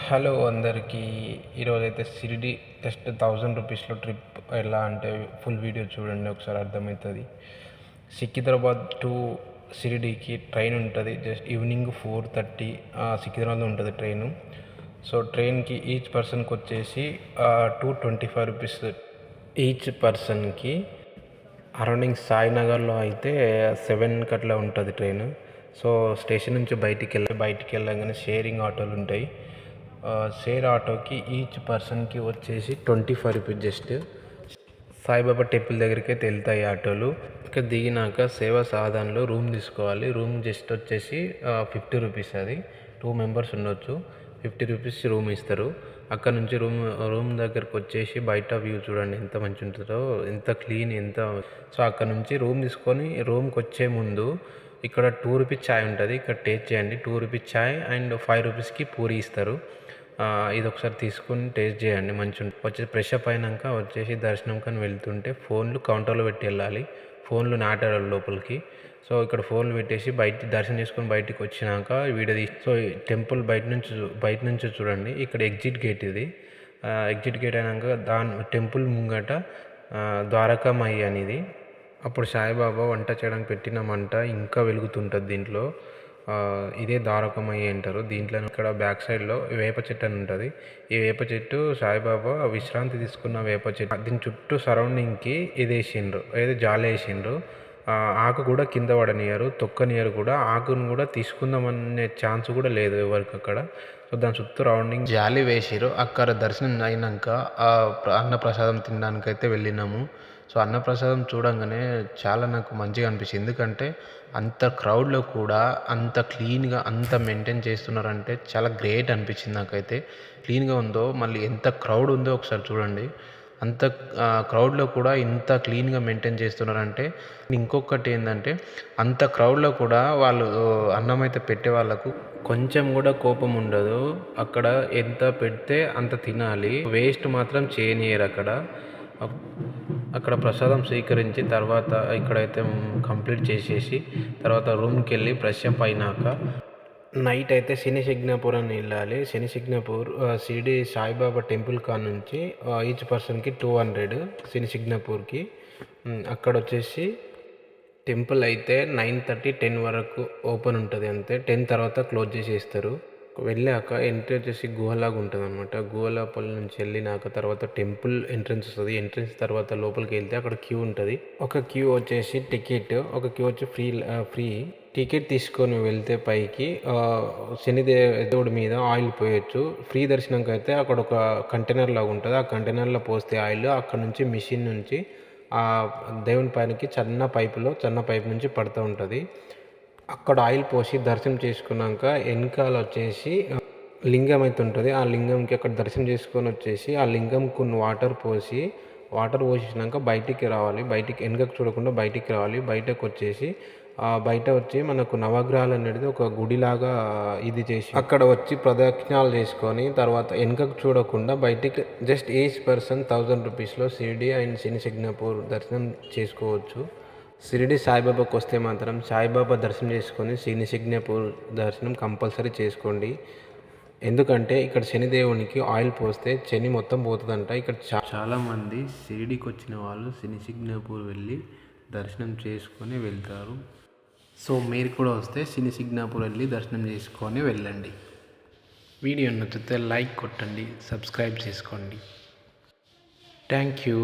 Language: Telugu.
హలో అందరికీ. ఈరోజైతే షిరిడి జస్ట్ 1000 రూపీస్లో ట్రిప్. ఎలా అంటే ఫుల్ వీడియో చూడండి, ఒకసారి అర్థమవుతుంది. సికింద్రాబాద్ టు షిరిడీకి ట్రైన్ ఉంటుంది. జస్ట్ ఈవినింగ్ 4:30 సికింద్రాబాద్లో ఉంటుంది ట్రైను. సో ట్రైన్కి ఈచ్ పర్సన్కి వచ్చేసి 225 రూపీస్ ఈచ్ పర్సన్కి. అరౌండింగ్ సాయినగర్లో అయితే 7కి అట్లా ఉంటుంది ట్రైన్. సో స్టేషన్ నుంచి బయటికి వెళ్ళగానే షేరింగ్ ఆటోలు ఉంటాయి. షేర్ ఆటోకి ఈచ్ పర్సన్కి వచ్చేసి 25 రూపీస్. జస్ట్ సాయిబాబా టెంపుల్ దగ్గరికి అయితే వెళ్తాయి ఆటోలు. ఇంకా దిగినాక సేవా సాధనలో రూమ్ తీసుకోవాలి. రూమ్ జస్ట్ వచ్చేసి 50 రూపీస్. అది 2 మెంబర్స్ ఉండొచ్చు. 50 రూపీస్ రూమ్ ఇస్తారు. అక్కడ నుంచి రూమ్ దగ్గరకు వచ్చేసి బయట వ్యూ చూడండి ఎంత మంచి ఉంటుందో, ఎంత క్లీన్, ఎంత. సో అక్కడ నుంచి రూమ్ తీసుకొని రూమ్కి వచ్చే ముందు ఇక్కడ 2 రూపీస్ ఛాయ్ ఉంటుంది. ఇక్కడ టేస్ట్ చేయండి. 2 రూపీస్ ఛాయ్ అండ్ 5 రూపీస్కి పూరి ఇస్తారు. ఇది ఒకసారి తీసుకొని టేస్ట్ చేయండి, మంచిగా వచ్చేసి ఫ్రెష్ అప్ అయినాక వచ్చేసి దర్శనం కానీ వెళ్తుంటే ఫోన్లు కౌంటర్లో పెట్టి వెళ్ళాలి. ఫోన్లు నాటాడాలి లోపలికి. సో ఇక్కడ ఫోన్లు పెట్టేసి దర్శనం చేసుకొని బయటికి వచ్చినాక వీడియో తీసి. సో టెంపుల్ బయట నుంచి చూడండి. ఇక్కడ ఎగ్జిట్ గేట్ ఇది. ఎగ్జిట్ గేట్ అయినాక టెంపుల్ ముంగట ద్వారకామయ్యి అనేది. అప్పుడు సాయిబాబా వంట చేయడానికి పెట్టిన మంట ఇంకా వెలుగుతుంటుంది దీంట్లో. ఇదే ద్వారకామయ్యి అంటారు. దీంట్లో ఇక్కడ బ్యాక్ సైడ్లో వేప చెట్టు అని ఉంటుంది. ఈ వేప చెట్టు సాయిబాబా విశ్రాంతి తీసుకున్న వేప చెట్టు. దీని చుట్టూ సరౌండింగ్కి ఇది వేసిండ్రు, ఏదో జాలి వేసిండ్రు. ఆకు కూడా కింద పడనియరు, తొక్కనియరు కూడా. ఆకును కూడా తీసుకుందామనే ఛాన్స్ కూడా లేదు ఎవరికి అక్కడ. సో దాని చుట్టూ రౌండింగ్ జాలి వేసిరు. అక్కడ దర్శనం అయినాక అన్నప్రసాదం తినడానికి అయితే వెళ్ళినాము. సో అన్నప్రసాదం చూడంగానే చాలా నాకు మంచిగా అనిపించింది. ఎందుకంటే అంత క్రౌడ్లో కూడా అంత క్లీన్గా అంత మెయింటైన్ చేస్తున్నారంటే చాలా గ్రేట్ అనిపించింది నాకైతే. క్లీన్గా ఉందో, మళ్ళీ ఎంత క్రౌడ్ ఉందో ఒకసారి చూడండి. అంత క్రౌడ్లో కూడా ఇంత క్లీన్గా మెయింటైన్ చేస్తున్నారంటే. ఇంకొకటి ఏంటంటే అంత క్రౌడ్లో కూడా వాళ్ళు అన్నం అయితే పెట్టే వాళ్ళకు కొంచెం కూడా కోపం ఉండదు. అక్కడ ఎంత పెడితే అంత తినాలి, వేస్ట్ మాత్రం చేయనియరు అక్కడ ప్రసాదం స్వీకరించి తర్వాత ఇక్కడైతే కంప్లీట్ చేసేసి తర్వాత రూమ్కి వెళ్ళి ఫ్రెష్ అప్ అయినాక నైట్ అయితే శనిసిగ్నాపూర్ అని వెళ్ళాలి. శనిసిగ్నాపూర్ షిరిడి సాయిబాబా టెంపుల్ నుంచి ఈచ్ పర్సన్కి 200 శనిసిగ్నాపూర్కి. అక్కడ వచ్చేసి టెంపుల్ అయితే 9:30 10 వరకు ఓపెన్ ఉంటుంది అంతే. 10 తర్వాత క్లోజ్ చేసేస్తారు. వెళ్ళాక ఎంట్రీ వచ్చేసి గుహలాగా ఉంటుంది అనమాట. గుహలోపల నుంచి వెళ్ళినాక తర్వాత టెంపుల్ ఎంట్రన్స్ వస్తుంది. ఎంట్రన్స్ తర్వాత లోపలికి వెళ్తే అక్కడ క్యూ ఉంటుంది. ఒక క్యూ వచ్చేసి టికెట్, ఒక క్యూ వచ్చి ఫ్రీ. టికెట్ తీసుకొని వెళ్తే పైకి శనిదేవుడి మీద ఆయిల్ పోయొచ్చు. ఫ్రీ దర్శనంకి అయితే అక్కడ ఒక కంటైనర్ లాగా ఉంటుంది. ఆ కంటైనర్లో పోస్తే ఆయిల్ అక్కడ నుంచి మిషన్ నుంచి ఆ దేవుని పైనకి చిన్న పైపు నుంచి పడుతూ ఉంటుంది. అక్కడ ఆయిల్ పోసి దర్శనం చేసుకున్నాక వెనకాల వచ్చేసి లింగం అయితే ఉంటుంది. ఆ లింగంకి అక్కడ దర్శనం చేసుకొని వచ్చేసి ఆ లింగం కొన్ని వాటర్ పోసేసినాక బయటికి రావాలి. వెనకకు చూడకుండా బయటికి రావాలి. బయట వచ్చి మనకు నవగ్రహాలు అనేది ఒక గుడిలాగా ఇది చేసి అక్కడ వచ్చి ప్రదక్షిణాలు చేసుకొని తర్వాత వెనకకు చూడకుండా బయటికి జస్ట్ ఈచ్ పర్సన్ 1000 రూపీస్లో షిరిడి అండ్ శనిసిగ్నాపూర్ దర్శనం చేసుకోవచ్చు. షిరిడి సాయిబాబాకి వస్తే మాత్రం సాయిబాబా దర్శనం చేసుకొని శనిసిగ్నాపూర్ దర్శనం కంపల్సరీ చేసుకోండి. ఎందుకంటే ఇక్కడ శనిదేవునికి ఆయిల్ పోస్తే శని మొత్తం పోతుందంట. ఇక్కడ చాలామంది షిరిడికి వచ్చిన వాళ్ళు శనిసిగ్నాపూర్ వెళ్ళి దర్శనం చేసుకొని వెళ్తారు. సో మీరు కూడా వస్తే శనిసిగ్నాపూర్ వెళ్ళి దర్శనం చేసుకొని వెళ్ళండి. వీడియో నచ్చితే లైక్ కొట్టండి, సబ్స్క్రైబ్ చేసుకోండి. Thank you.